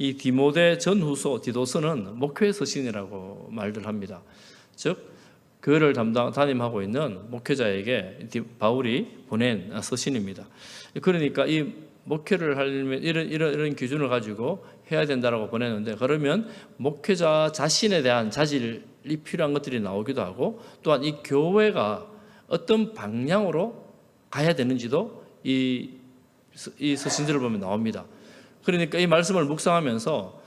이 디모데 전후서 디도서는 목회 서신이라고 말들 합니다. 즉 교회를 담임하고 있는 목회자에게 바울이 보낸 서신입니다. 그러니까 이 목회를 하려면 이런 기준을 가지고 해야 된다라고 보내는데, 그러면 목회자 자신에 대한 자질이 필요한 것들이 나오기도 하고, 또한 이 교회가 어떤 방향으로 가야 되는지도 이 서신들을 보면 나옵니다. 그러니까 이 말씀을 묵상하면서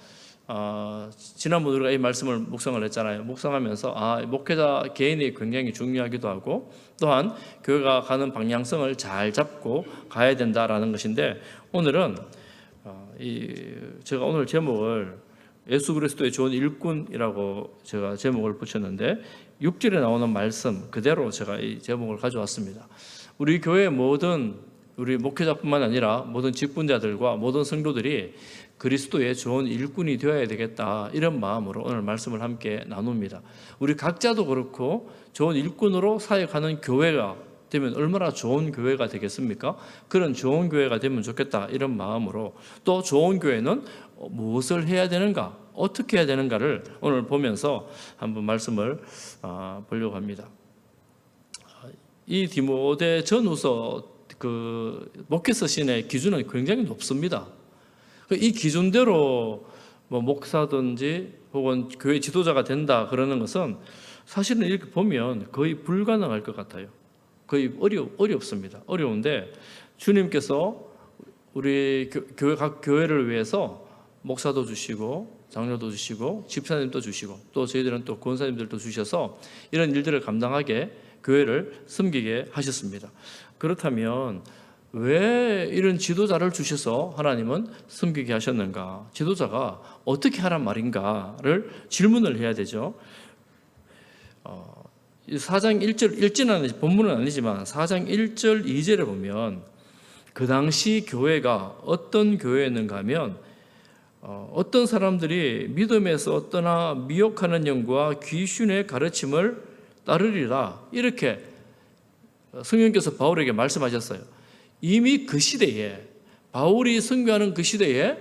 지난번 우리가 이 말씀을 묵상을 했잖아요. 묵상하면서 목회자 개인이 굉장히 중요하기도 하고, 또한 교회가 가는 방향성을 잘 잡고 가야 된다라는 것인데, 오늘은 제가 오늘 제목을 예수 그리스도의 좋은 일꾼이라고 제가 제목을 붙였는데, 6절에 나오는 말씀 그대로 제가 이 제목을 가져왔습니다. 우리 교회 우리 목회자뿐만 아니라 모든 직분자들과 모든 성도들이 그리스도의 좋은 일꾼이 되어야 되겠다, 이런 마음으로 오늘 말씀을 함께 나눕니다. 우리 각자도 그렇고 좋은 일꾼으로 사역하는 교회가 되면 얼마나 좋은 교회가 되겠습니까? 그런 좋은 교회가 되면 좋겠다, 이런 마음으로, 또 좋은 교회는 무엇을 해야 되는가, 어떻게 해야 되는가를 오늘 보면서 한번 말씀을 보려고 합니다. 이 디모데 전후서 목회 서신의 기준은 굉장히 높습니다. 이 기준대로 목사든지 혹은 교회 지도자가 된다 그러는 것은 사실은 이렇게 보면 거의 불가능할 것 같아요. 거의 어렵습니다. 어려운데 주님께서 우리 각 교회를 위해서 목사도 주시고 장로도 주시고 집사님도 주시고 또 저희들은 또 권사님들도 주셔서 이런 일들을 감당하게 교회를 섬기게 하셨습니다. 그렇다면 왜 이런 지도자를 주셔서 하나님은 섬기게 하셨는가? 지도자가 어떻게 하란 말인가를 질문을 해야 되죠. 4장 1절은 본문은 아니지만 4장 1절 2절에 보면 그 당시 교회가 어떤 교회였는가 하면 어떤 사람들이 믿음에서 떠나 미혹하는 영과 귀신의 가르침을 따르리라, 이렇게 성령께서 바울에게 말씀하셨어요. 이미 그 시대에, 바울이 선교하는 그 시대에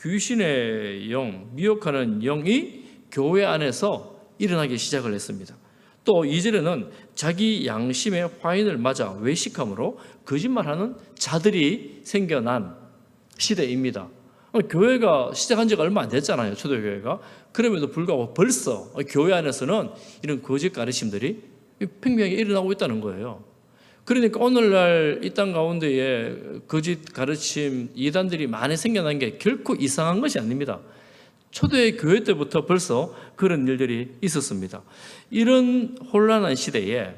귀신의 영, 미혹하는 영이 교회 안에서 일어나기 시작을 했습니다. 또 2절에는 자기 양심의 화인을 맞아 외식함으로 거짓말하는 자들이 생겨난 시대입니다. 교회가 시작한 지가 얼마 안 됐잖아요, 초대교회가. 그럼에도 불구하고 벌써 교회 안에서는 이런 거짓 가르침들이 팽팽하게 일어나고 있다는 거예요. 그러니까 오늘날 이 땅 가운데에 거짓 가르침, 이단들이 많이 생겨난 게 결코 이상한 것이 아닙니다. 초대 교회 때부터 벌써 그런 일들이 있었습니다. 이런 혼란한 시대에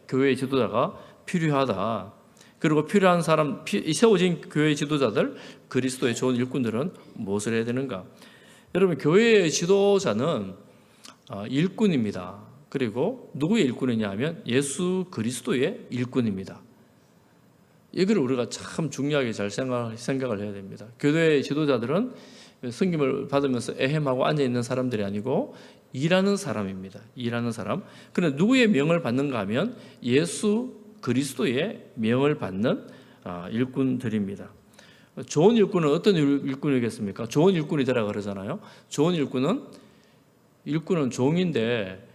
교회의 지도자가 필요하다. 그리고 필요한 사람, 세워진 교회의 지도자들, 그리스도의 좋은 일꾼들은 무엇을 해야 되는가? 여러분, 교회의 지도자는 일꾼입니다. 그리고 누구의 일꾼이냐 하면 예수 그리스도의 일꾼입니다. 이걸 우리가 참 중요하게 잘 생각을 해야 됩니다. 교회의 지도자들은 섬김을 받으면서 애헴하고 앉아있는 사람들이 아니고 일하는 사람입니다. 일하는 사람. 그런데 누구의 명을 받는가 하면 예수 그리스도의 명을 받는 일꾼들입니다. 좋은 일꾼은 어떤 일꾼이겠습니까? 좋은 일꾼이 되라 그러잖아요. 좋은 일꾼은 종인데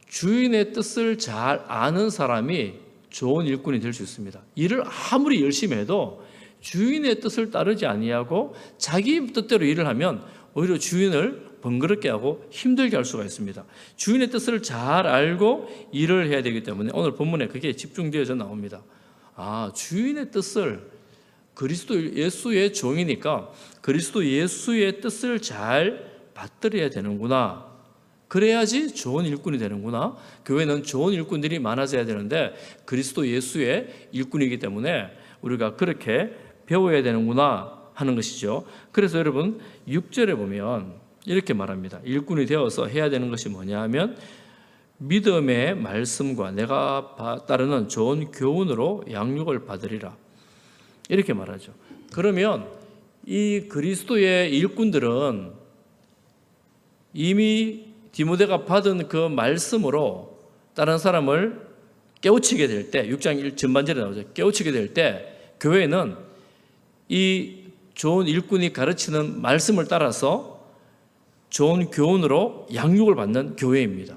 주인의 뜻을 잘 아는 사람이 좋은 일꾼이 될 수 있습니다. 일을 아무리 열심히 해도 주인의 뜻을 따르지 아니하고 자기 뜻대로 일을 하면 오히려 주인을 번거롭게 하고 힘들게 할 수가 있습니다. 주인의 뜻을 잘 알고 일을 해야 되기 때문에 오늘 본문에 그게 집중되어져 나옵니다. 주인의 뜻을, 그리스도 예수의 종이니까 그리스도 예수의 뜻을 잘 받들어야 되는구나. 그래야지 좋은 일꾼이 되는구나. 교회는 좋은 일꾼들이 많아져야 되는데 그리스도 예수의 일꾼이기 때문에 우리가 그렇게 배워야 되는구나 하는 것이죠. 그래서 여러분 6절에 보면 이렇게 말합니다. 일꾼이 되어서 해야 되는 것이 뭐냐 하면 믿음의 말씀과 내가 따르는 좋은 교훈으로 양육을 받으리라, 이렇게 말하죠. 그러면 이 그리스도의 일꾼들은 이미 디모데가 받은 그 말씀으로 다른 사람을 깨우치게 될 때, 6장 1 전반절에 나오죠. 깨우치게 될 때 교회는 이 좋은 일꾼이 가르치는 말씀을 따라서 좋은 교훈으로 양육을 받는 교회입니다.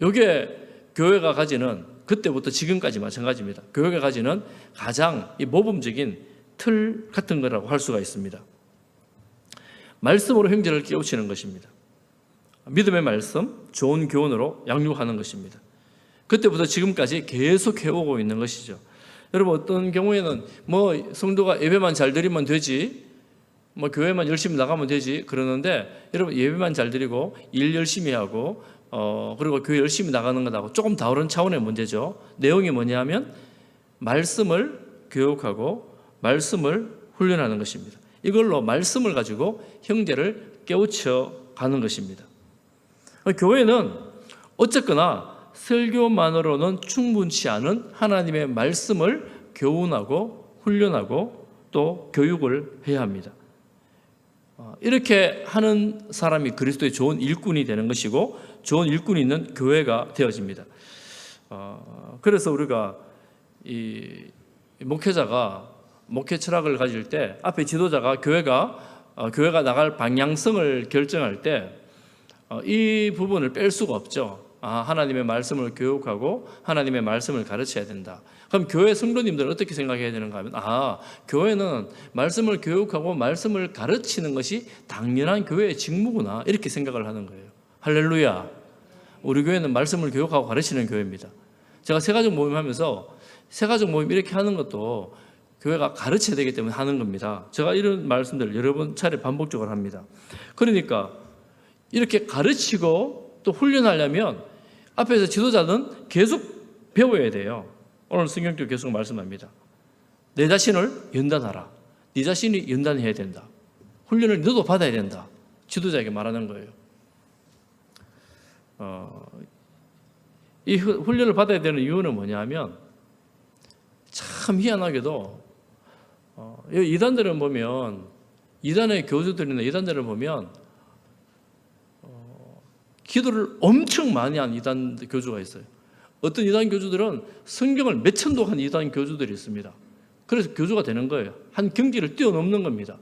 이게 교회가 가지는, 그때부터 지금까지 마찬가지입니다. 교회가 가지는 가장 이 모범적인 틀 같은 거라고 할 수가 있습니다. 말씀으로 형제를 깨우치는 것입니다. 믿음의 말씀, 좋은 교훈으로 양육하는 것입니다. 그때부터 지금까지 계속 해오고 있는 것이죠. 여러분, 어떤 경우에는 뭐 성도가 예배만 잘 드리면 되지, 뭐 교회만 열심히 나가면 되지 그러는데, 여러분, 예배만 잘 드리고 일 열심히 하고 그리고 교회 열심히 나가는 것하고 조금 다른 차원의 문제죠. 내용이 뭐냐면 말씀을 교육하고 말씀을 훈련하는 것입니다. 이걸로 말씀을 가지고 형제를 깨우쳐 가는 것입니다. 교회는 어쨌거나 설교만으로는 충분치 않은 하나님의 말씀을 교훈하고 훈련하고 또 교육을 해야 합니다. 이렇게 하는 사람이 그리스도의 좋은 일꾼이 되는 것이고 좋은 일꾼이 있는 교회가 되어집니다. 그래서 우리가 이 목회자가 목회 철학을 가질 때 앞에 지도자가 교회가 나갈 방향성을 결정할 때 이 부분을 뺄 수가 없죠. 하나님의 말씀을 교육하고 하나님의 말씀을 가르쳐야 된다. 그럼 교회 성도님들은 어떻게 생각해야 되는가 하면 교회는 말씀을 교육하고 말씀을 가르치는 것이 당연한 교회의 직무구나, 이렇게 생각을 하는 거예요. 할렐루야. 우리 교회는 말씀을 교육하고 가르치는 교회입니다. 제가 세가족 모임 하면서 세가족 모임 이렇게 하는 것도 교회가 가르쳐야 되기 때문에 하는 겁니다. 제가 이런 말씀들을 여러 번 차례 반복적으로 합니다. 그러니까 이렇게 가르치고 또 훈련하려면 앞에서 지도자는 계속 배워야 돼요. 오늘 성경도 계속 말씀합니다. 내 자신을 연단하라. 네 자신이 연단해야 된다. 훈련을 너도 받아야 된다. 지도자에게 말하는 거예요. 이 훈련을 받아야 되는 이유는 뭐냐면 참 희한하게도 이단들은 보면, 이단의 교주들이나 이단들을 보면 기도를 엄청 많이 한 이단 교주가 있어요. 어떤 이단 교주들은 성경을 몇 천도 한 이단 교주들이 있습니다. 그래서 교주가 되는 거예요. 한 경지를 뛰어넘는 겁니다.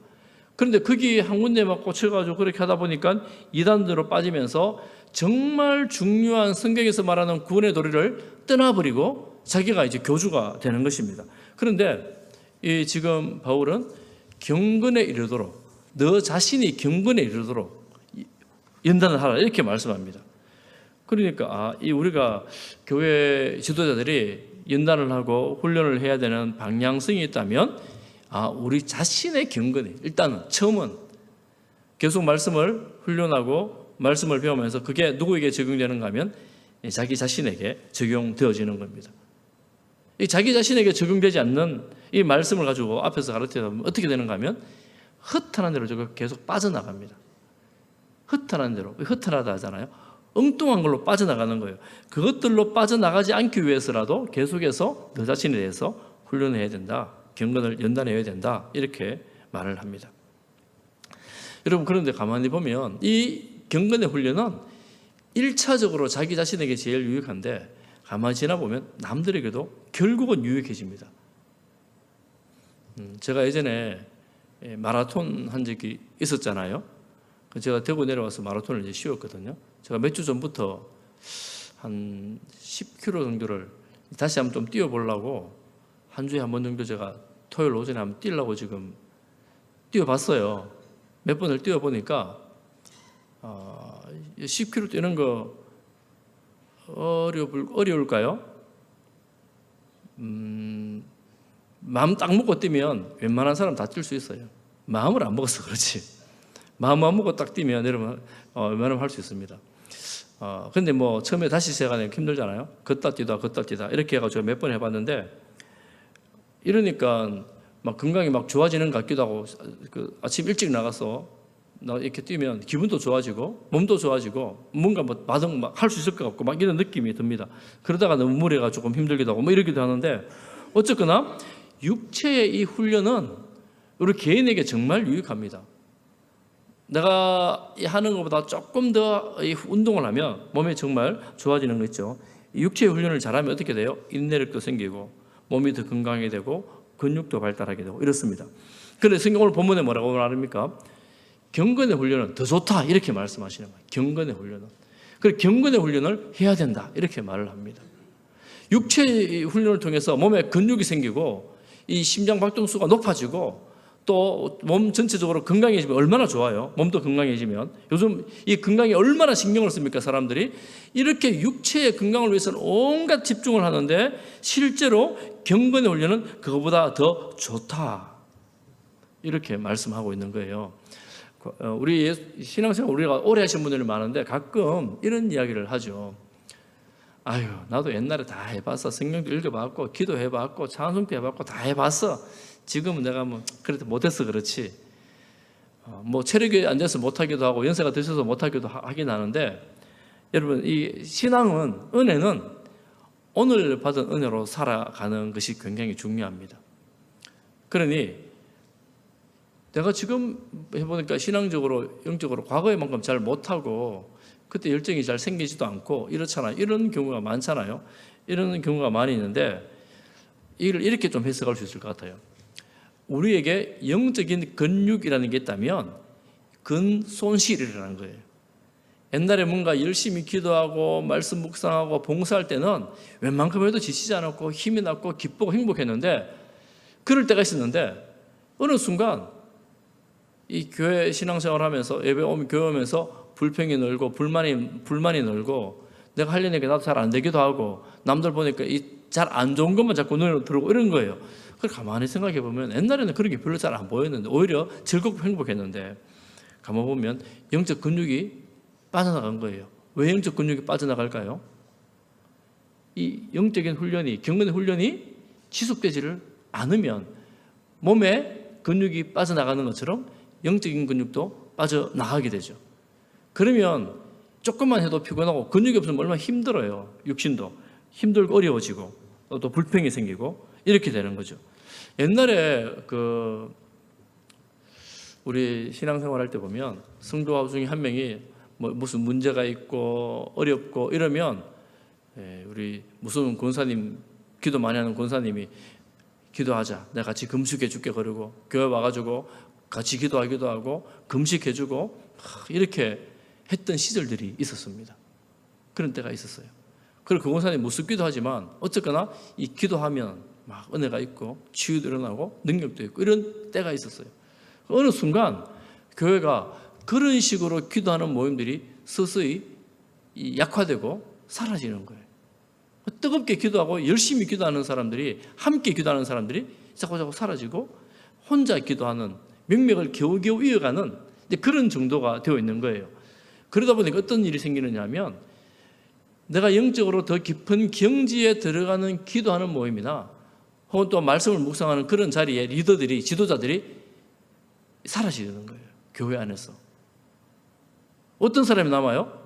그런데 거기 한 군데만 꽂혀가지고 그렇게 하다 보니까 이단으로 빠지면서 정말 중요한 성경에서 말하는 구원의 도리를 떠나버리고 자기가 이제 교주가 되는 것입니다. 그런데 이 지금 바울은 경건에 이르도록, 너 자신이 경건에 이르도록 연단을 하라, 이렇게 말씀합니다. 그러니까 우리가 교회 지도자들이 연단을 하고 훈련을 해야 되는 방향성이 있다면 우리 자신의 경건에, 일단은 처음은 계속 말씀을 훈련하고 말씀을 배우면서 그게 누구에게 적용되는가 하면 자기 자신에게 적용되어지는 겁니다. 이 자기 자신에게 적용되지 않는 이 말씀을 가지고 앞에서 가르치다 보면 어떻게 되는가 하면 허탄한 대로 계속 빠져나갑니다. 허탄한 대로, 허탄하다 하잖아요. 엉뚱한 걸로 빠져나가는 거예요. 그것들로 빠져나가지 않기 위해서라도 계속해서 너 자신에 대해서 훈련해야 된다. 경건을 연단해야 된다. 이렇게 말을 합니다. 여러분, 그런데 가만히 보면 이 경건의 훈련은 1차적으로 자기 자신에게 제일 유익한데 가만히 지나보면 남들에게도 결국은 유익해집니다. 제가 예전에 마라톤 한 적이 있었잖아요. 제가 대구 내려와서 마라톤을 이제 쉬었거든요. 제가 몇 주 전부터 한 10km 정도를 다시 한번 좀 뛰어보려고 한 주에 한 번 정도 제가 토요일 오전에 한번 뛰려고 지금 뛰어봤어요. 몇 번을 뛰어보니까 10km 뛰는 거 어려울까요? 마음 딱 먹고 뛰면 웬만한 사람 다 뛸 수 있어요. 마음을 안 먹어서 그렇지. 마음 안 먹고 딱 뛰면 여러분 웬만하면 할 수 있습니다. 근데 뭐 처음에 다시 시작하니까 힘들잖아요. 걷다 뛰다 이렇게 해가지고 몇 번 해봤는데 이러니까 막 건강이 막 좋아지는 것 같기도 하고, 아침 일찍 나가서 이렇게 뛰면 기분도 좋아지고 몸도 좋아지고 뭔가 뭐 할 수 있을 것 같고 막 이런 느낌이 듭니다. 그러다가 너무 무리가 조금 힘들기도 하고 뭐 이러기도 하는데 어쨌거나 육체의 이 훈련은 우리 개인에게 정말 유익합니다. 내가 하는 것보다 조금 더 운동을 하면 몸이 정말 좋아지는 거 있죠. 육체의 훈련을 잘하면 어떻게 돼요? 인내력도 생기고 몸이 더 건강하게 되고 근육도 발달하게 되고 이렇습니다. 그런데 성경 오늘 본문에 뭐라고 말합니까? 경건의 훈련은 더 좋다 이렇게 말씀하시는 거예요. 경건의 훈련은. 그리고 경건의 훈련을 해야 된다 이렇게 말을 합니다. 육체의 훈련을 통해서 몸에 근육이 생기고 이 심장 박동수가 높아지고 또 몸 전체적으로 건강해지면 얼마나 좋아요. 몸도 건강해지면. 요즘 이 건강에 얼마나 신경을 씁니까 사람들이. 이렇게 육체의 건강을 위해서는 온갖 집중을 하는데 실제로 경건의 훈련은 그거보다 더 좋다 이렇게 말씀하고 있는 거예요. 우리 신앙생활 우리가 오래 하신 분들이 많은데 가끔 이런 이야기를 하죠. 아유 나도 옛날에 다 해봤어. 성경도 읽어봤고 기도해봤고 찬송도 해봤고 다 해봤어. 지금은 내가 뭐 그래도 못해서 그렇지. 뭐 체력이 안 돼서 못하기도 하고 연세가 드셔서 못하기도 하긴 하는데 여러분 이 신앙은 은혜는 오늘 받은 은혜로 살아가는 것이 굉장히 중요합니다. 그러니 내가 지금 해보니까 신앙적으로 영적으로 과거에만큼 잘 못하고 그때 열정이 잘 생기지도 않고 이렇잖아요. 이런 경우가 많잖아요. 이런 경우가 많이 있는데 이걸 이렇게 좀 해석할 수 있을 것 같아요. 우리에게 영적인 근육이라는 게 있다면 근손실이라는 거예요. 옛날에 뭔가 열심히 기도하고 말씀 묵상하고 봉사할 때는 웬만큼 해도 지치지 않았고 힘이 났고 기쁘고 행복했는데 그럴 때가 있었는데 어느 순간 이 교회 신앙생활을 하면서 예배 오면 교회 오면서 불평이 늘고 불만이 늘고 내가 하려니까 나도 잘 안 되기도 하고 남들 보니까 이 잘 안 좋은 것만 자꾸 눈에 들어오고 이런 거예요. 그걸 가만히 생각해 보면 옛날에는 그런 게 별로 잘 안 보였는데 오히려 즐겁고 행복했는데 가만 보면 영적 근육이 빠져나간 거예요. 왜 영적 근육이 빠져나갈까요? 이 영적인 훈련이 경건의 훈련이 지속되지를 않으면 몸에 근육이 빠져나가는 것처럼 영적인 근육도 빠져나가게 되죠. 그러면 조금만 해도 피곤하고 근육이 없으면 얼마나 힘들어요. 육신도 힘들고 어려워지고 또 불평이 생기고 이렇게 되는 거죠. 옛날에 우리 신앙생활 할 때 보면 성도 중에 한 명이 뭐 무슨 문제가 있고 어렵고 이러면 우리 무슨 권사님 기도 많이 하는 권사님이 기도하자. 내가 같이 금식해 줄게 그러고 교회 와가지고 같이 기도하기도 하고 금식해 주고 이렇게 했던 시절들이 있었습니다. 그런 때가 있었어요. 그리고 그 권사님 무섭기도 하지만 어쨌거나 이 기도하면 막 은혜가 있고 치유도 일어나고 능력도 있고 이런 때가 있었어요. 어느 순간 교회가 그런 식으로 기도하는 모임들이 서서히 약화되고 사라지는 거예요. 뜨겁게 기도하고 열심히 기도하는 사람들이 함께 기도하는 사람들이 자꾸 사라지고 혼자 기도하는 명맥을 겨우겨우 이어가는 그런 정도가 되어 있는 거예요. 그러다 보니까 어떤 일이 생기느냐 하면 내가 영적으로 더 깊은 경지에 들어가는 기도하는 모임이나 혹은 또 말씀을 묵상하는 그런 자리에 리더들이 지도자들이 사라지는 거예요. 교회 안에서. 어떤 사람이 남아요?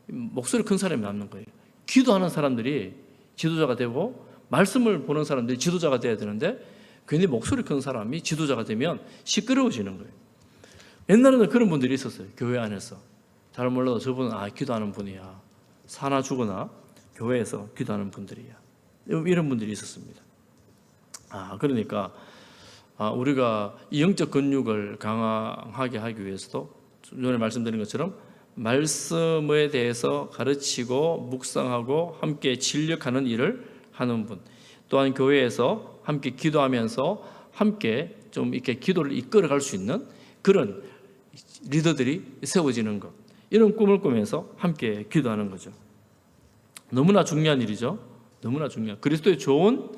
목소리 큰 사람이 남는 거예요. 기도하는 사람들이 지도자가 되고 말씀을 보는 사람들이 지도자가 돼야 되는데 괜히 목소리 큰 사람이 지도자가 되면 시끄러워지는 거예요. 옛날에는 그런 분들이 있었어요. 교회 안에서. 잘 몰라도 저분은 기도하는 분이야. 사나 죽으나 교회에서 기도하는 분들이야. 이런 분들이 있었습니다. 그러니까 우리가 이 영적 근육을 강화하게 하기 위해서도 전에 말씀드린 것처럼 말씀에 대해서 가르치고 묵상하고 함께 진력하는 일을 하는 분, 또한 교회에서 함께 기도하면서 함께 좀 이렇게 기도를 이끌어갈 수 있는 그런 리더들이 세워지는 것, 이런 꿈을 꾸면서 함께 기도하는 거죠. 너무나 중요한 일이죠. 너무나 중요한. 그리스도의 좋은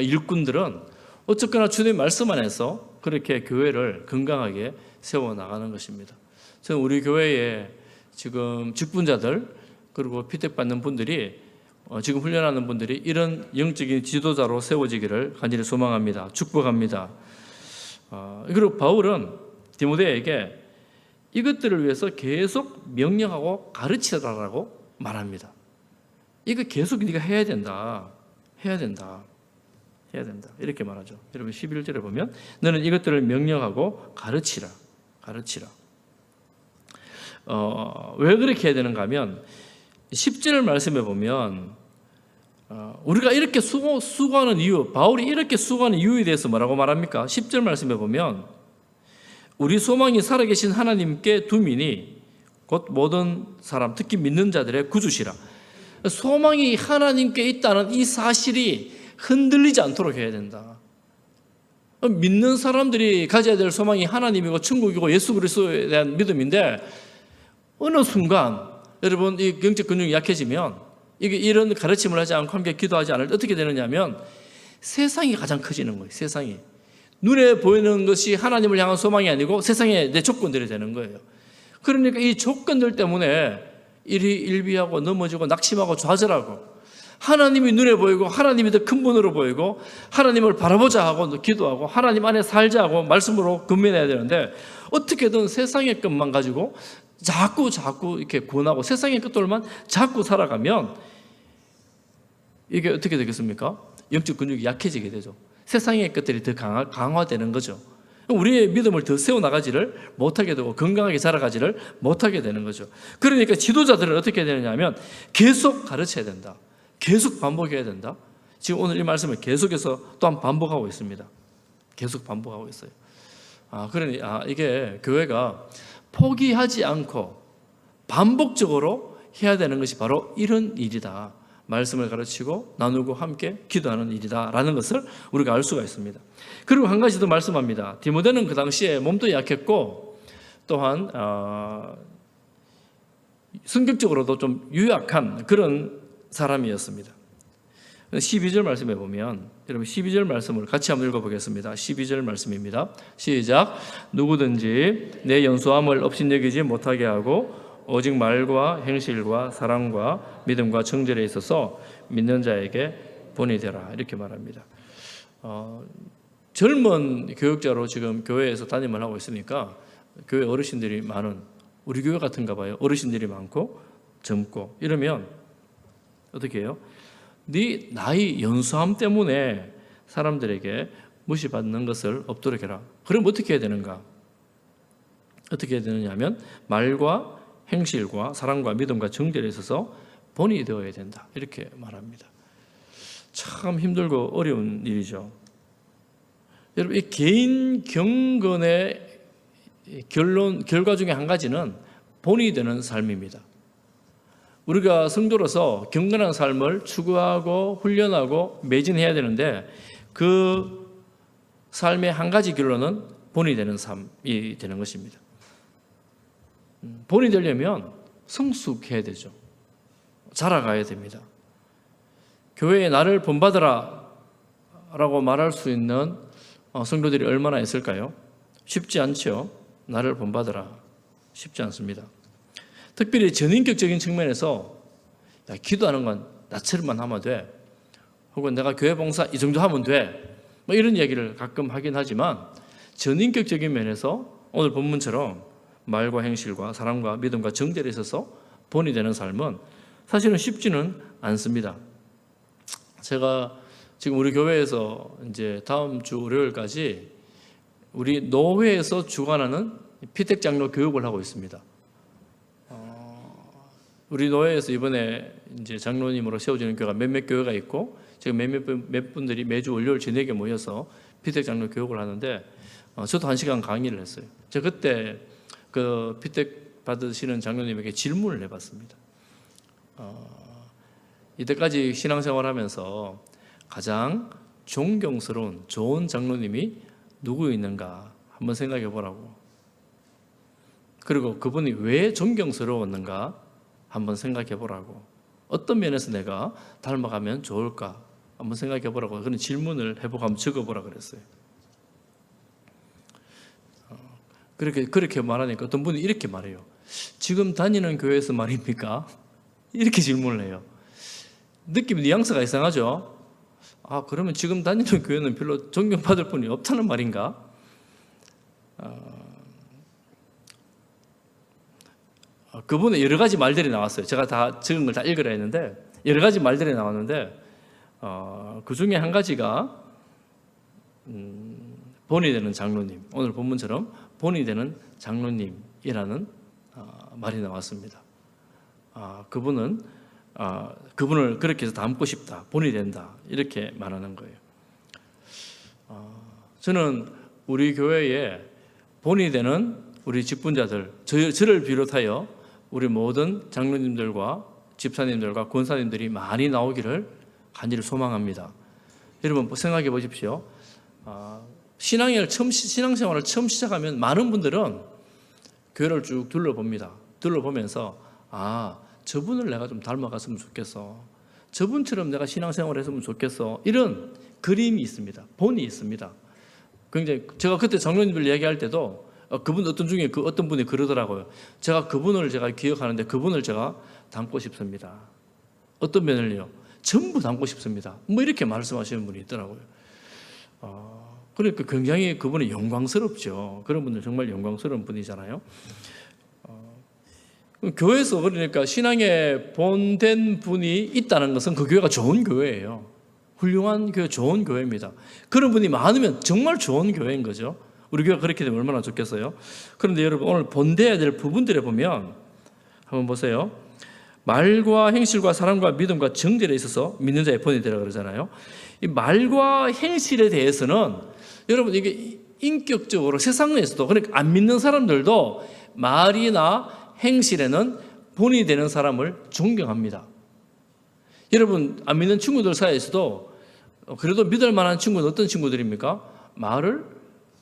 일꾼들은 어쨌거나 주님의 말씀 안에서 그렇게 교회를 건강하게 세워나가는 것입니다. 저는 우리 교회에 지금 직분자들 그리고 피택받는 분들이 지금 훈련하는 분들이 이런 영적인 지도자로 세워지기를 간절히 소망합니다. 축복합니다. 그리고 바울은 디모데에게 이것들을 위해서 계속 명령하고 가르치라라고 말합니다. 이거 계속 네가 해야 된다. 해야 된다. 해야 된다. 이렇게 말하죠. 여러분 11절에 보면 너는 이것들을 명령하고 가르치라. 가르치라. 왜 그렇게 해야 되는가 하면 10절 말씀에 보면 우리가 이렇게 수고하는 이유, 바울이 이렇게 수고하는 이유에 대해서 뭐라고 말합니까? 10절 말씀에 보면 우리 소망이 살아계신 하나님께 두미니 곧 모든 사람, 특히 믿는 자들의 구주시라. 소망이 하나님께 있다는 이 사실이 흔들리지 않도록 해야 된다. 믿는 사람들이 가져야 될 소망이 하나님이고 천국이고 예수 그리스도에 대한 믿음인데 어느 순간 여러분 이 영적 근육이 약해지면 이게 이런 가르침을 하지 않고 함께 기도하지 않을 때 어떻게 되느냐면 세상이 가장 커지는 거예요. 세상이 눈에 보이는 것이 하나님을 향한 소망이 아니고 세상의 내 조건들이 되는 거예요. 그러니까 이 조건들 때문에 일희일비하고 넘어지고 낙심하고 좌절하고 하나님이 눈에 보이고 하나님이 더 큰 분으로 보이고 하나님을 바라보자 하고 기도하고 하나님 안에 살자 하고 말씀으로 근면해야 되는데 어떻게든 세상의 것만 가지고 자꾸 이렇게 권하고 세상의 것들만 자꾸 살아가면 이게 어떻게 되겠습니까? 영적 근육이 약해지게 되죠. 세상의 것들이 더 강화되는 거죠. 우리의 믿음을 더 세워나가지를 못하게 되고 건강하게 자라가지를 못하게 되는 거죠. 그러니까 지도자들은 어떻게 되느냐 하면 계속 가르쳐야 된다. 계속 반복해야 된다. 지금 오늘 이 말씀을 계속해서 또한 반복하고 있습니다. 계속 반복하고 있어요. 그러니 이게 교회가 포기하지 않고 반복적으로 해야 되는 것이 바로 이런 일이다. 말씀을 가르치고 나누고 함께 기도하는 일이다라는 것을 우리가 알 수가 있습니다. 그리고 한 가지 더 말씀합니다. 디모데는 그 당시에 몸도 약했고 또한 성격적으로도 좀 유약한 그런 사람이었습니다. 12절 말씀에 보면 여러분 12절 말씀을 같이 한번 읽어보겠습니다. 12절 말씀입니다. 시작. 누구든지 내 연소함을 업신여기지 못하게 하고 오직 말과 행실과 사랑과 믿음과 정절에 있어서 믿는 자에게 본이 되라 이렇게 말합니다. 젊은 교육자로 지금 교회에서 담임을 하고 있으니까 교회 어르신들이 많은 우리 교회 같은가 봐요. 어르신들이 많고 젊고 이러면 어떻게 해요? 네 나이 연수함 때문에 사람들에게 무시받는 것을 없도록 해라. 그럼 어떻게 해야 되는가? 어떻게 해야 되느냐 하면 말과 행실과 사랑과 믿음과 정절에 있어서 본이 되어야 된다. 이렇게 말합니다. 참 힘들고 어려운 일이죠. 여러분, 이 개인 경건의 결과 중에 한 가지는 본이 되는 삶입니다. 우리가 성도로서 경건한 삶을 추구하고 훈련하고 매진해야 되는데 그 삶의 한 가지 결론은 본이 되는 삶이 되는 것입니다. 본이 되려면 성숙해야 되죠. 자라가야 됩니다. 교회에 나를 본받으라 라고 말할 수 있는 성도들이 얼마나 있을까요? 쉽지 않죠. 나를 본받으라. 쉽지 않습니다. 특별히 전인격적인 측면에서 기도하는 건 나처럼만 하면 돼. 혹은 내가 교회 봉사 이 정도 하면 돼. 뭐 이런 얘기를 가끔 하긴 하지만 전인격적인 면에서 오늘 본문처럼 말과 행실과 사랑과 믿음과 정절에 있어서 본이 되는 삶은 사실은 쉽지는 않습니다. 제가 지금 우리 교회에서 이제 다음 주 월요일까지 우리 노회에서 주관하는 피택 장로 교육을 하고 있습니다. 우리 노회에서 이번에 이제 장로님으로 세워지는 교회가 몇몇 교회가 있고 지금 몇 분들이 매주 월요일 저녁에 모여서 피택 장로 교육을 하는데 저도 1시간 강의를 했어요. 제가 그때 그 피택 받으시는 장로님에게 질문을 해봤습니다. 이때까지 신앙생활하면서 가장 존경스러운 좋은 장로님이 누구 있는가 한번 생각해 보라고. 그리고 그분이 왜 존경스러웠는가 한번 생각해 보라고. 어떤 면에서 내가 닮아가면 좋을까 한번 생각해 보라고 그런 질문을 해보고 한번 적어보라 그랬어요. 그렇게 말하니까 어떤 분이 이렇게 말해요. 지금 다니는 교회에서 말입니까? 이렇게 질문을 해요. 느낌 뉘앙스가 이상하죠? 그러면 지금 다니는 교회는 별로 존경받을 분이 없다는 말인가? 그분의 여러 가지 말들이 나왔어요. 제가 다 적은 걸 다 읽으라 했는데 여러 가지 말들이 나왔는데 그 중에 한 가지가 본이 되는 장로님, 오늘 본문처럼 본이 되는 장로님이라는 말이 나왔습니다. 그분은 그분을 그렇게 해서 닮고 싶다, 본이 된다, 이렇게 말하는 거예요. 저는 우리 교회에 본이 되는 우리 직분자들, 저를 비롯하여 우리 모든 장로님들과 집사님들과 권사님들이 많이 나오기를 간절히 소망합니다. 여러분 생각해 보십시오. 신앙생활을 처음 시작하면 많은 분들은 교회를 쭉 둘러봅니다. 둘러보면서 저분을 내가 좀 닮아갔으면 좋겠어. 저분처럼 내가 신앙생활을 했으면 좋겠어. 이런 그림이 있습니다. 본이 있습니다. 굉장히 제가 그때 장로님들 얘기할 때도 그분 어떤 분이 그러더라고요. 제가 그분을 기억하는데 그분을 제가 닮고 싶습니다. 어떤 면을요? 전부 닮고 싶습니다. 뭐 이렇게 말씀하시는 분이 있더라고요. 그러니까 굉장히 그분이 영광스럽죠. 그런 분들 정말 영광스러운 분이잖아요. 교회에서 그러니까 신앙에 본된 분이 있다는 것은 그 교회가 좋은 교회예요. 훌륭한 교회, 좋은 교회입니다. 그런 분이 많으면 정말 좋은 교회인 거죠. 우리 교회가 그렇게 되면 얼마나 좋겠어요. 그런데 여러분 오늘 본돼야 될 부분들에 보면 한번 보세요. 말과 행실과 사랑과 믿음과 정죄에 있어서 믿는 자의 본이 되라 그러잖아요. 이 말과 행실에 대해서는 여러분 이게 인격적으로 세상에서도 그러니까 안 믿는 사람들도 말이나 행실에는 본이 되는 사람을 존경합니다. 여러분 안 믿는 친구들 사이에서도 그래도 믿을 만한 친구는 어떤 친구들입니까? 말을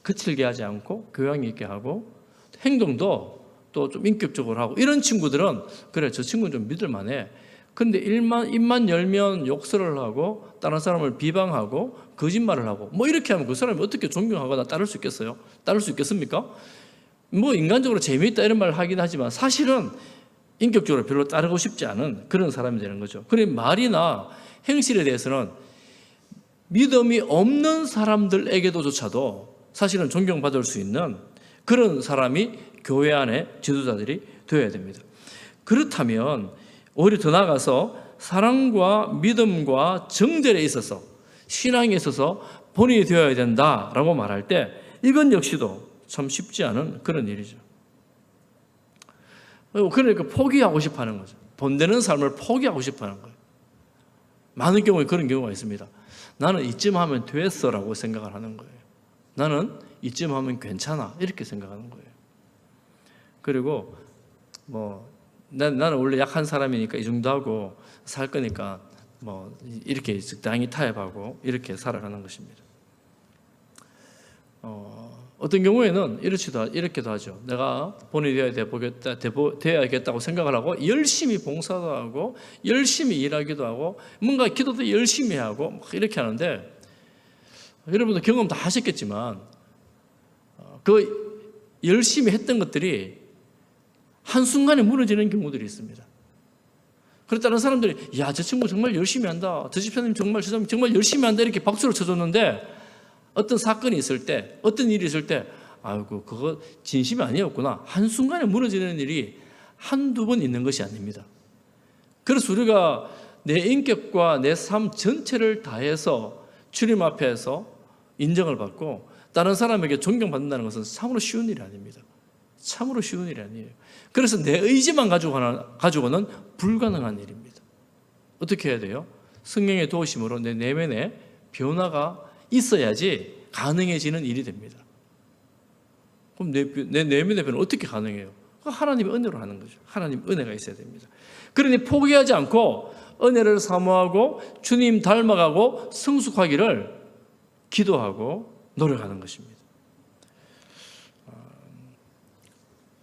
거칠게 하지 않고 교양 있게 하고 행동도 또 좀 인격적으로 하고 이런 친구들은 그래 저 친구는 좀 믿을 만해. 근데 입만 열면 욕설을 하고 다른 사람을 비방하고 거짓말을 하고 뭐 이렇게 하면 그 사람이 어떻게 존경하거나 따를 수 있겠어요? 따를 수 있겠습니까? 뭐 인간적으로 재미있다 이런 말을 하긴 하지만 사실은 인격적으로 별로 따르고 싶지 않은 그런 사람이 되는 거죠. 그래 말이나 행실에 대해서는 믿음이 없는 사람들에게도조차도 사실은 존경받을 수 있는 그런 사람이 교회 안에 지도자들이 되어야 됩니다. 그렇다면 오히려 더 나아가서 사랑과 믿음과 정죄에 있어서 신앙에 있어서 본이 되어야 된다라고 말할 때 이건 역시도 참 쉽지 않은 그런 일이죠. 그러니까 포기하고 싶어 하는 거죠. 본되는 삶을 포기하고 싶어 하는 거예요. 많은 경우에 그런 경우가 있습니다. 나는 이쯤 하면 됐어라고 생각을 하는 거예요. 나는 이쯤 하면 괜찮아 이렇게 생각하는 거예요. 그리고 나는 원래 약한 사람이니까 이 정도 하고 살 거니까 이렇게 적당히 타협하고 이렇게 살아가는 것입니다. 어떤 경우에는 이렇게도 하죠. 내가 본이 되어야겠다고 생각을 하고 열심히 봉사도 하고 열심히 일하기도 하고 뭔가 기도도 열심히 하고 이렇게 하는데 여러분도 경험 다 하셨겠지만 그 열심히 했던 것들이 한순간에 무너지는 경우들이 있습니다. 그래서 다른 사람들이 야, 저 친구 정말 열심히 한다. 저 집사님 저 사람 정말 열심히 한다. 이렇게 박수를 쳐줬는데 어떤 사건이 있을 때, 어떤 일이 있을 때 아이고 그거 진심이 아니었구나. 한순간에 무너지는 일이 한두 번 있는 것이 아닙니다. 그래서 우리가 내 인격과 내 삶 전체를 다해서 주님 앞에서 인정을 받고 다른 사람에게 존경받는다는 것은 참으로 쉬운 일이 아닙니다. 참으로 쉬운 일이 아니에요. 그래서 내 의지만 가지고는 불가능한 일입니다. 어떻게 해야 돼요? 성령의 도우심으로 내 내면에 변화가 있어야지 가능해지는 일이 됩니다. 그럼 내 내면의 변화는 어떻게 가능해요? 하나님의 은혜로 하는 거죠. 하나님 은혜가 있어야 됩니다. 그러니 포기하지 않고 은혜를 사모하고 주님 닮아가고 성숙하기를 기도하고 노력하는 것입니다.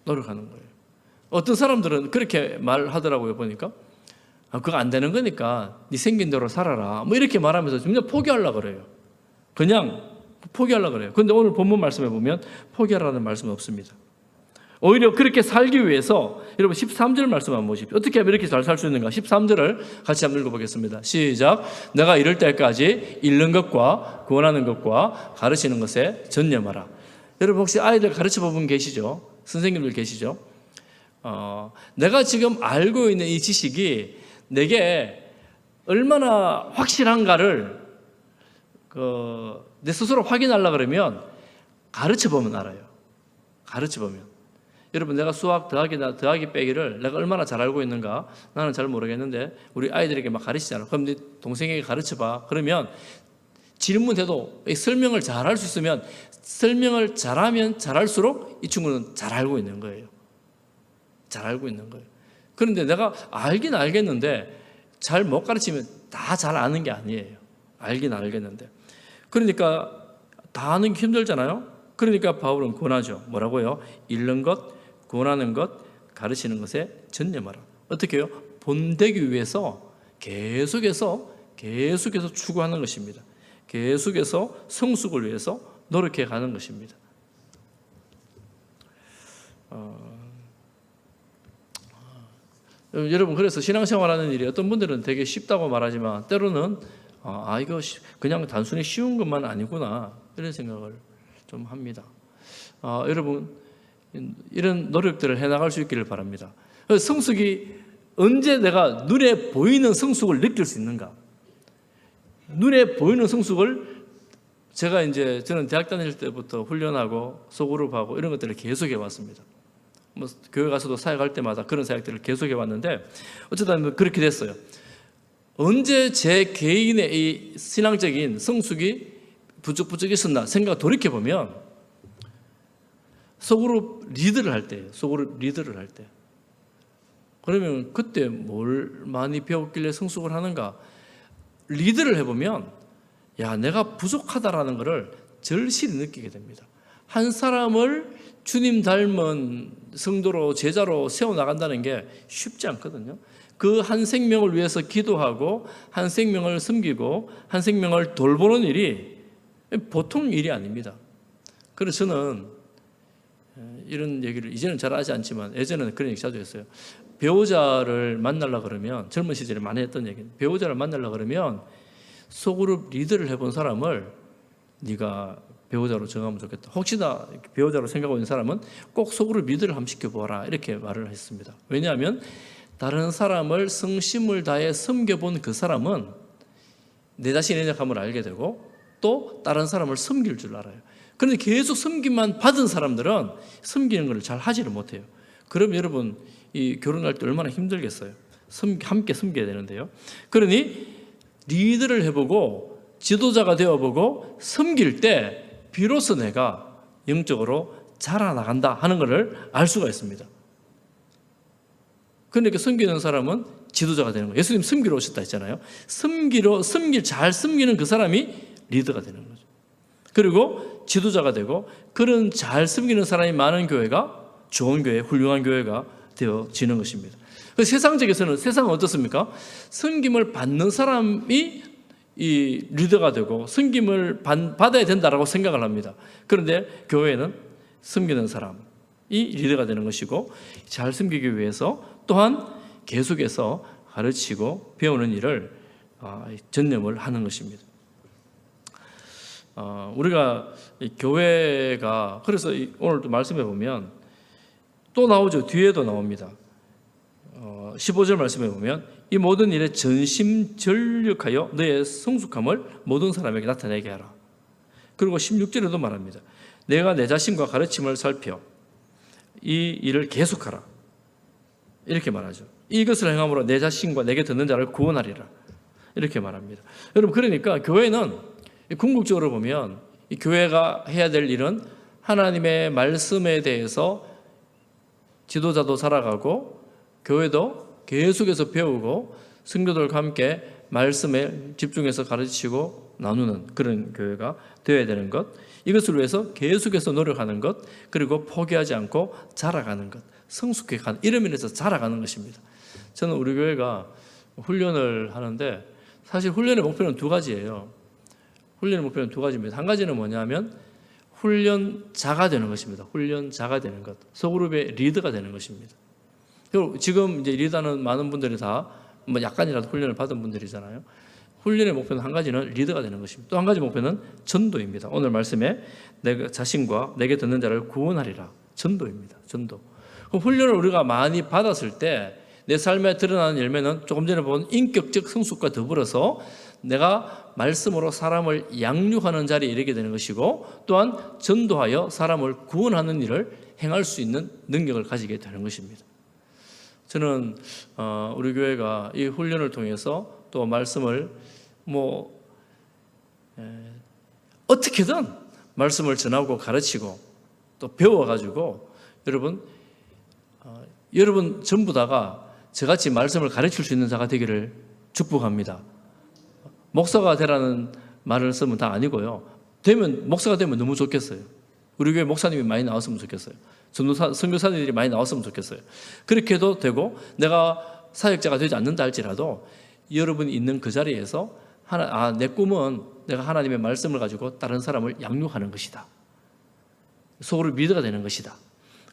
노력하는 거예요. 어떤 사람들은 그렇게 말하더라고요. 보니까 그거 안 되는 거니까 네 생긴 대로 살아라 뭐 이렇게 말하면서 그냥 포기하려고 그래요. 그냥 포기하려고 그래요. 그런데 오늘 본문 말씀에 보면 포기하라는 말씀은 없습니다. 오히려 그렇게 살기 위해서 여러분 13절 말씀 한번 보십시오. 어떻게 하면 이렇게 잘 살 수 있는가? 13절을 같이 한번 읽어보겠습니다. 시작. 내가 이럴 때까지 읽는 것과 구원하는 것과 가르치는 것에 전념하라. 여러분 혹시 아이들 가르쳐 본 분 계시죠? 선생님들 계시죠? 내가 지금 알고 있는 이 지식이 내게 얼마나 확실한가를 내 스스로 확인하려고 그러면 가르쳐 보면 알아요. 가르쳐 보면. 여러분, 내가 수학 더하기 빼기를 내가 얼마나 잘 알고 있는가? 나는 잘 모르겠는데 우리 아이들에게 막 가르치잖아. 그럼 네 동생에게 가르쳐봐. 그러면 질문해도 설명을 잘 할 수 있으면, 설명을 잘하면 잘할수록 이 친구는 잘 알고 있는 거예요. 잘 알고 있는 거예요. 그런데 내가 알긴 알겠는데 잘 못 가르치면 다 잘 아는 게 아니에요. 알긴 알겠는데. 그러니까 다 아는 게 힘들잖아요. 그러니까 바울은 권하죠. 뭐라고요? 읽는 것, 권하는 것, 가르치는 것에 전념하라. 어떻게 해요? 본되기 위해서 계속해서 추구하는 것입니다. 계속해서 성숙을 위해서 노력해 가는 것입니다. 여러분, 그래서 신앙생활하는 일이 어떤 분들은 되게 쉽다고 말하지만 때로는 이거 그냥 단순히 쉬운 것만 아니구나, 이런 생각을 좀 합니다. 여러분, 이런 노력들을 해나갈 수 있기를 바랍니다. 성숙이 언제 내가 눈에 보이는 성숙을 느낄 수 있는가? 눈에 보이는 성숙을 저는 대학 다닐 때부터 훈련하고 소그룹하고 이런 것들을 계속해 왔습니다. 교회 가서도 사역할 때마다 그런 사역들을 계속해 왔는데 어쩌다 그렇게 됐어요. 언제 제 개인의 이 신앙적인 성숙이 부쩍부쩍 있었나 생각 돌이켜 보면 소그룹 리더를 할 때예요. 소그룹 리더를 할 때. 그러면 그때 뭘 많이 배웠길래 성숙을 하는가? 리더를 해보면 내가 부족하다라는 것을 절실히 느끼게 됩니다. 한 사람을 주님 닮은 성도로 제자로 세워나간다는 게 쉽지 않거든요. 그 한 생명을 위해서 기도하고 한 생명을 섬기고 한 생명을 돌보는 일이 보통 일이 아닙니다. 그래서 저는 이런 얘기를 이제는 잘 하지 않지만 예전에는 그런 얘기 자주 했어요. 배우자를 만나려고 그러면, 젊은 시절에 많이 했던 얘기는, 배우자를 만나려고 그러면 소그룹 리더를 해본 사람을 네가 배우자로 정하면 좋겠다. 혹시나 배우자로 생각하고 있는 사람은 꼭 소그룹 리더를 한번 시켜보라, 이렇게 말을 했습니다. 왜냐하면 다른 사람을 성심을 다해 섬겨본 그 사람은 내 자신의 연약함을 알게 되고 또 다른 사람을 섬길 줄 알아요. 그런데 계속 섬김만 받은 사람들은 섬기는 걸 잘 하지를 못해요. 그럼 여러분, 이 결혼할 때 얼마나 힘들겠어요. 함께 섬겨야 되는데요. 그러니 리더를 해보고 지도자가 되어보고 섬길 때 비로소 내가 영적으로 자라나간다 하는 것을 알 수가 있습니다. 그러니까 섬기는 사람은 지도자가 되는 거예요. 예수님 섬기러 오셨다 했잖아요. 잘 섬기는 그 사람이 리더가 되는 거죠. 그리고 지도자가 되고, 그런 잘 섬기는 사람이 많은 교회가 좋은 교회, 훌륭한 교회가 되어지는 것입니다. 세상적에서는, 세상은 어떻습니까? 섬김을 받는 사람이 이 리더가 되고 섬김을 받아야 된다라고 생각을 합니다. 그런데 교회는 섬기는 사람이 리더가 되는 것이고, 잘 섬기기 위해서 또한 계속해서 가르치고 배우는 일을 전념을 하는 것입니다. 우리가 교회가, 그래서 오늘도 말씀해 보면 또 나오죠. 뒤에도 나옵니다. 15절 말씀해 보면 이 모든 일에 전심전력하여 너의 성숙함을 모든 사람에게 나타내게 하라. 그리고 16절에도 말합니다. 내가 내 자신과 가르침을 살펴 이 일을 계속하라, 이렇게 말하죠. 이것을 행함으로 내 자신과 내게 듣는 자를 구원하리라, 이렇게 말합니다. 여러분, 그러니까 교회는 궁극적으로 보면 이 교회가 해야 될 일은 하나님의 말씀에 대해서 지도자도 살아가고 교회도 계속해서 배우고 성도들과 함께 말씀에 집중해서 가르치고 나누는 그런 교회가 되어야 되는 것, 이것을 위해서 계속해서 노력하는 것, 그리고 포기하지 않고 자라가는 것, 성숙해 가는, 이런 면에서 자라가는 것입니다. 저는 우리 교회가 훈련을 하는데 사실 훈련의 목표는 두 가지예요. 훈련의 목표는 두 가지입니다. 한 가지는 뭐냐면 훈련자가 되는 것입니다. 훈련자가 되는 것, 소그룹의 리더가 되는 것입니다. 그리고 지금 이제 리더는 많은 분들이 다 뭐 약간이라도 훈련을 받은 분들이잖아요. 훈련의 목표는 한 가지는 리더가 되는 것입니다. 또 한 가지 목표는 전도입니다. 오늘 말씀에 내 자신과 내게 듣는 자를 구원하리라, 전도입니다. 전도. 훈련을 우리가 많이 받았을 때 내 삶에 드러나는 열매는 조금 전에 본 인격적 성숙과 더불어서 내가 말씀으로 사람을 양육하는 자리에 이르게 되는 것이고, 또한 전도하여 사람을 구원하는 일을 행할 수 있는 능력을 가지게 되는 것입니다. 저는 우리 교회가 이 훈련을 통해서 또 말씀을 어떻게든 말씀을 전하고 가르치고 또 배워가지고 여러분 전부 다가 저같이 말씀을 가르칠 수 있는 자가 되기를 축복합니다. 목사가 되라는 말을 쓰면 다 아니고요. 목사가 되면 너무 좋겠어요. 우리 교회 목사님이 많이 나왔으면 좋겠어요. 선교사들이 많이 나왔으면 좋겠어요. 그렇게 해도 되고, 내가 사역자가 되지 않는다 할지라도 여러분이 있는 그 자리에서 내 꿈은 내가 하나님의 말씀을 가지고 다른 사람을 양육하는 것이다. 속으로 리더가 되는 것이다.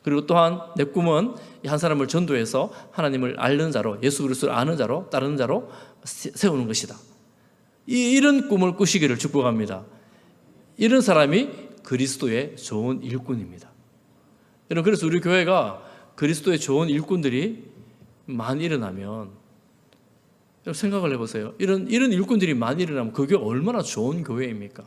그리고 또한 내 꿈은 한 사람을 전도해서 하나님을 앓는 자로, 예수 그리스도를 아는 자로, 따르는 자로 세우는 것이다. 이런 꿈을 꾸시기를 축복합니다. 이런 사람이 그리스도의 좋은 일꾼입니다. 여러분, 그래서 우리 교회가 그리스도의 좋은 일꾼들이 많이 일어나면, 생각을 해보세요. 이런 일꾼들이 많이 일어나면 그 교회가 얼마나 좋은 교회입니까?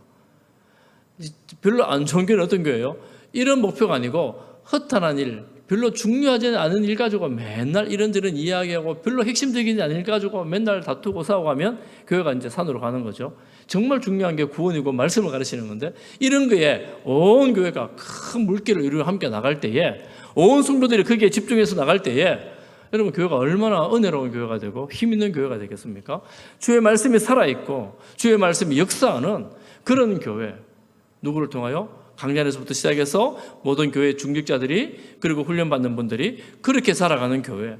별로 안 좋은 교회는 어떤 교회예요? 이런 목표가 아니고 허탄한 일, 별로 중요하지 않은 일 가지고 맨날 이런저런 이야기하고 별로 핵심적이지 않은 일 가지고 맨날 다투고 싸우고 하면 교회가 이제 산으로 가는 거죠. 정말 중요한 게 구원이고 말씀을 가르치는 건데, 이런 거에 온 교회가 큰 물길을 이루어 함께 나갈 때에, 온 성도들이 거기에 집중해서 나갈 때에 여러분, 교회가 얼마나 은혜로운 교회가 되고 힘 있는 교회가 되겠습니까? 주의 말씀이 살아있고 주의 말씀이 역사하는 그런 교회, 누구를 통하여? 강단에서부터 시작해서 모든 교회 중직자들이, 그리고 훈련받는 분들이 그렇게 살아가는 교회,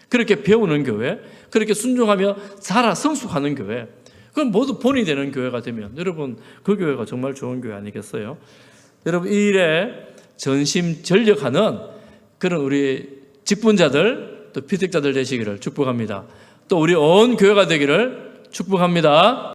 그렇게 배우는 교회, 그렇게 순종하며 자라 성숙하는 교회, 그건 모두 본이 되는 교회가 되면 여러분, 그 교회가 정말 좋은 교회 아니겠어요? 여러분, 이 일에 전심전력하는 그런 우리 직분자들, 또 피택자들 되시기를 축복합니다. 또 우리 온 교회가 되기를 축복합니다.